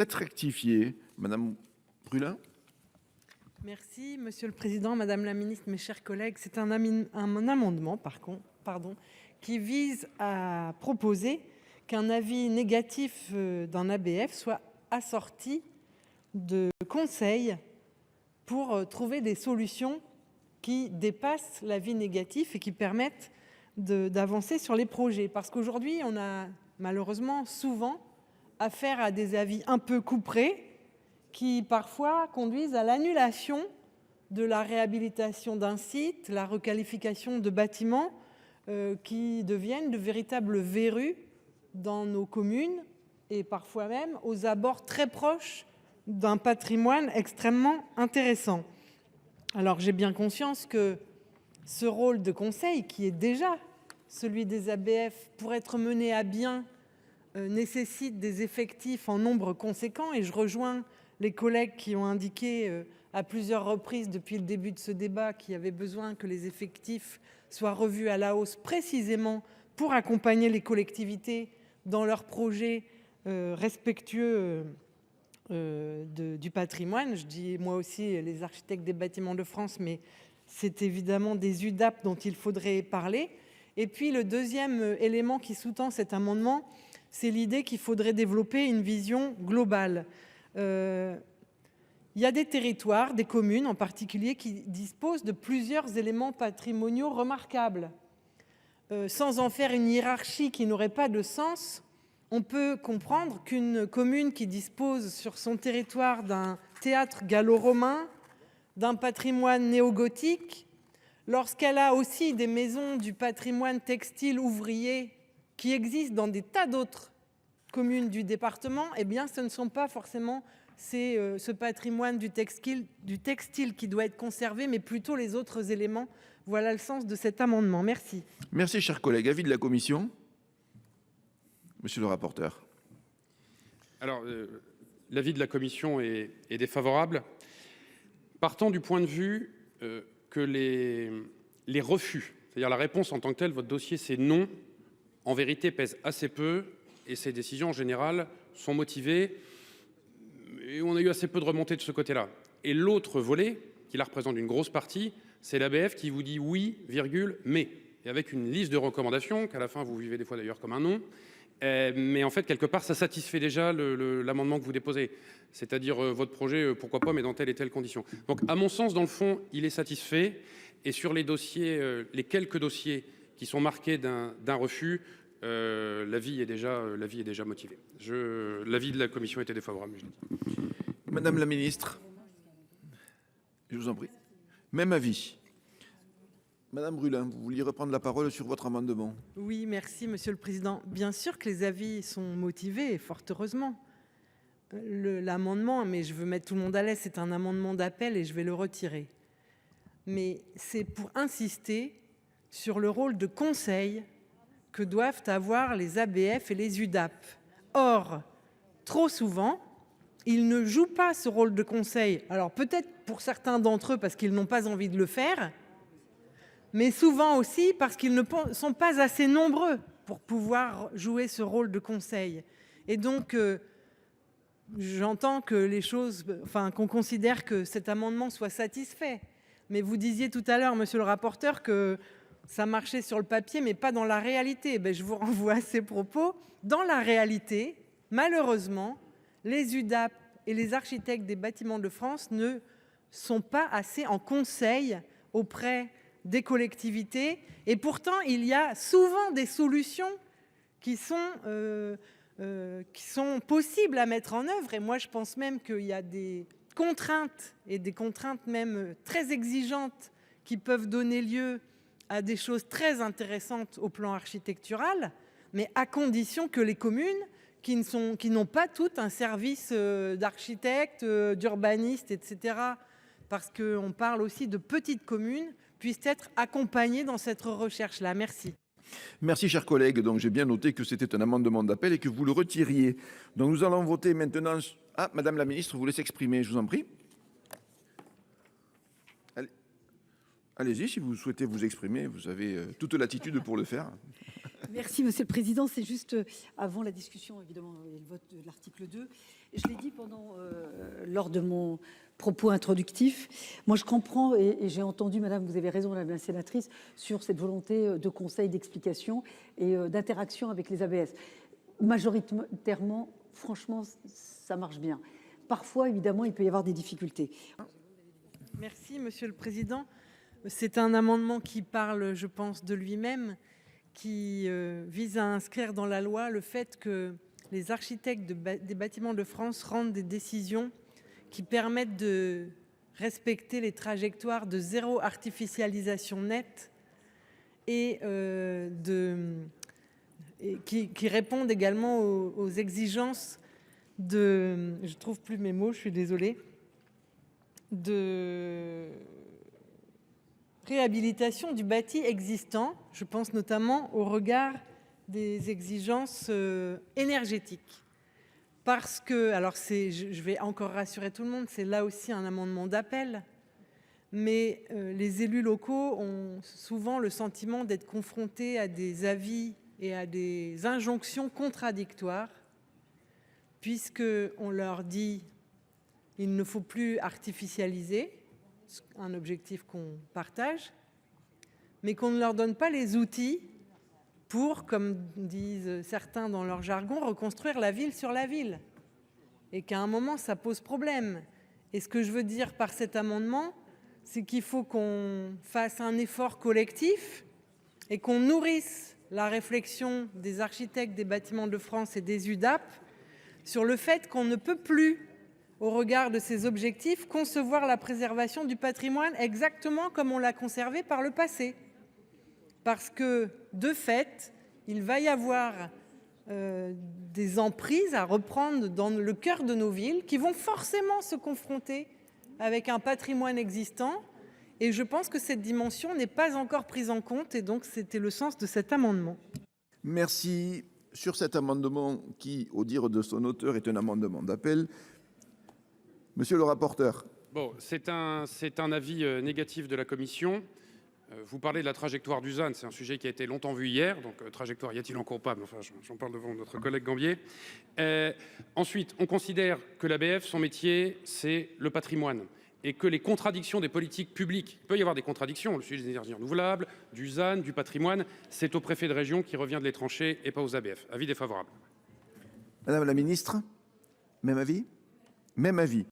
7 rectifié. Madame Brulin. Merci, Monsieur le Président, Madame la Ministre, mes chers collègues. C'est un amendement, qui vise à proposer qu'un avis négatif d'un ABF soit assorti de conseils pour trouver des solutions qui dépassent l'avis négatif et qui permettent d'avancer sur les projets. Parce qu'aujourd'hui, on a malheureusement souvent affaire à des avis un peu couperés qui parfois conduisent à l'annulation de la réhabilitation d'un site, la requalification de bâtiments qui deviennent de véritables verrues dans nos communes et parfois même aux abords très proches d'un patrimoine extrêmement intéressant. Alors j'ai bien conscience que ce rôle de conseil, qui est déjà celui des ABF, pour être mené à bien, nécessite des effectifs en nombre conséquent, et je rejoins les collègues qui ont indiqué à plusieurs reprises depuis le début de ce débat qu'il y avait besoin que les effectifs soient revus à la hausse précisément pour accompagner les collectivités dans leurs projets respectueux du patrimoine. Je dis moi aussi les architectes des bâtiments de France, mais c'est évidemment des UDAP dont il faudrait parler. Et puis le deuxième élément qui sous-tend cet amendement, c'est l'idée qu'il faudrait développer une vision globale. Il y a des territoires, des communes en particulier, qui disposent de plusieurs éléments patrimoniaux remarquables. Sans en faire une hiérarchie qui n'aurait pas de sens, on peut comprendre qu'une commune qui dispose sur son territoire d'un théâtre gallo-romain, d'un patrimoine néo-gothique, lorsqu'elle a aussi des maisons du patrimoine textile ouvrier qui existent dans des tas d'autres communes du département, eh bien ce ne sont pas forcément ce patrimoine du textile qui doit être conservé, mais plutôt les autres éléments. Voilà le sens de cet amendement. Merci. Merci, chers collègues. Avis de la commission. Monsieur le rapporteur. Alors, l'avis de la commission est défavorable. Partant du point de vue que les refus, c'est-à-dire la réponse en tant que telle, votre dossier c'est non, en vérité pèse assez peu et ces décisions en général sont motivées et on a eu assez peu de remontées de ce côté-là. Et l'autre volet, qui la représente une grosse partie, c'est l'ABF qui vous dit oui, virgule, mais. Et avec une liste de recommandations, qu'à la fin vous vivez des fois d'ailleurs comme un non. Mais en fait, quelque part, ça satisfait déjà l'amendement que vous déposez. C'est-à-dire votre projet, pourquoi pas, mais dans telle et telle condition. Donc, à mon sens, dans le fond, il est satisfait. Et sur les dossiers, les quelques dossiers qui sont marqués d'un refus, l'avis est déjà motivé. L'avis de la commission était défavorable. Je l'ai dit. Madame la ministre, je vous en prie. Même avis. Madame Brulin, vous vouliez reprendre la parole sur votre amendement? Oui, merci, Monsieur le Président. Bien sûr que les avis sont motivés, fort heureusement. L'amendement, mais je veux mettre tout le monde à l'aise, c'est un amendement d'appel et je vais le retirer. Mais c'est pour insister sur le rôle de conseil que doivent avoir les ABF et les UDAP. Or, trop souvent, ils ne jouent pas ce rôle de conseil. Alors peut-être pour certains d'entre eux parce qu'ils n'ont pas envie de le faire, mais souvent aussi parce qu'ils ne sont pas assez nombreux pour pouvoir jouer ce rôle de conseil. Et donc, j'entends que les choses, enfin, qu'on considère que cet amendement soit satisfait. Mais vous disiez tout à l'heure, monsieur le rapporteur, que ça marchait sur le papier, mais pas dans la réalité. Ben, je vous renvoie à ces propos. Dans la réalité, malheureusement, les UDAP et les architectes des bâtiments de France ne sont pas assez en conseil auprès des collectivités. Et pourtant, il y a souvent des solutions qui sont possibles à mettre en œuvre. Et moi, je pense même qu'il y a des contraintes, et des contraintes même très exigeantes, qui peuvent donner lieu à des choses très intéressantes au plan architectural, mais à condition que les communes qui n'ont pas toutes un service d'architectes, d'urbanistes, etc., parce qu'on parle aussi de petites communes, puissent être accompagnées dans cette recherche-là. Merci. Merci, chers collègues. Donc, j'ai bien noté que c'était un amendement d'appel et que vous le retiriez. Donc, nous allons voter maintenant. Ah, Madame la Ministre, vous voulez s'exprimer, je vous en prie. Allez-y, si vous souhaitez vous exprimer, vous avez toute l'attitude pour le faire. Merci, Monsieur le Président. C'est juste avant la discussion, évidemment, et le vote de l'article 2. Je l'ai dit lors de mon propos introductif. Moi, je comprends et j'ai entendu, Madame, vous avez raison, Madame la sénatrice, sur cette volonté de conseil, d'explication et d'interaction avec les ABS. Majoritairement, franchement, ça marche bien. Parfois, évidemment, il peut y avoir des difficultés. Merci, Monsieur le Président. C'est un amendement qui parle, je pense, de lui-même, qui vise à inscrire dans la loi le fait que les architectes des bâtiments de France rendent des décisions qui permettent de respecter les trajectoires de zéro artificialisation nette et qui répondent également aux exigences de, je trouve plus mes mots, je suis désolée, de réhabilitation du bâti existant. Je pense notamment au regard des exigences énergétiques. Parce que, alors je vais encore rassurer tout le monde, c'est là aussi un amendement d'appel, mais les élus locaux ont souvent le sentiment d'être confrontés à des avis et à des injonctions contradictoires, puisqu'on leur dit il ne faut plus artificialiser, un objectif qu'on partage, mais qu'on ne leur donne pas les outils pour, comme disent certains dans leur jargon, reconstruire la ville sur la ville. Et qu'à un moment, ça pose problème. Et ce que je veux dire par cet amendement, c'est qu'il faut qu'on fasse un effort collectif et qu'on nourrisse la réflexion des architectes des bâtiments de France et des UDAP sur le fait qu'on ne peut plus, au regard de ces objectifs, concevoir la préservation du patrimoine exactement comme on l'a conservé par le passé. Parce que, de fait, il va y avoir des emprises à reprendre dans le cœur de nos villes qui vont forcément se confronter avec un patrimoine existant. Et je pense que cette dimension n'est pas encore prise en compte. Et donc, c'était le sens de cet amendement. Merci. Sur cet amendement qui, au dire de son auteur, est un amendement d'appel, monsieur le rapporteur. Bon, c'est un avis négatif de la commission. Vous parlez de la trajectoire du ZAN, c'est un sujet qui a été longtemps vu hier, donc trajectoire, y a-t-il encore pas? Enfin, j'en parle devant notre collègue Gambier. Ensuite, on considère que l'ABF, son métier, c'est le patrimoine, et que les contradictions des politiques publiques, il peut y avoir des contradictions, le sujet des énergies renouvelables, du ZAN, du patrimoine, c'est au préfet de région qui revient de les trancher et pas aux ABF. Avis défavorable. Madame la ministre, même avis? Même avis.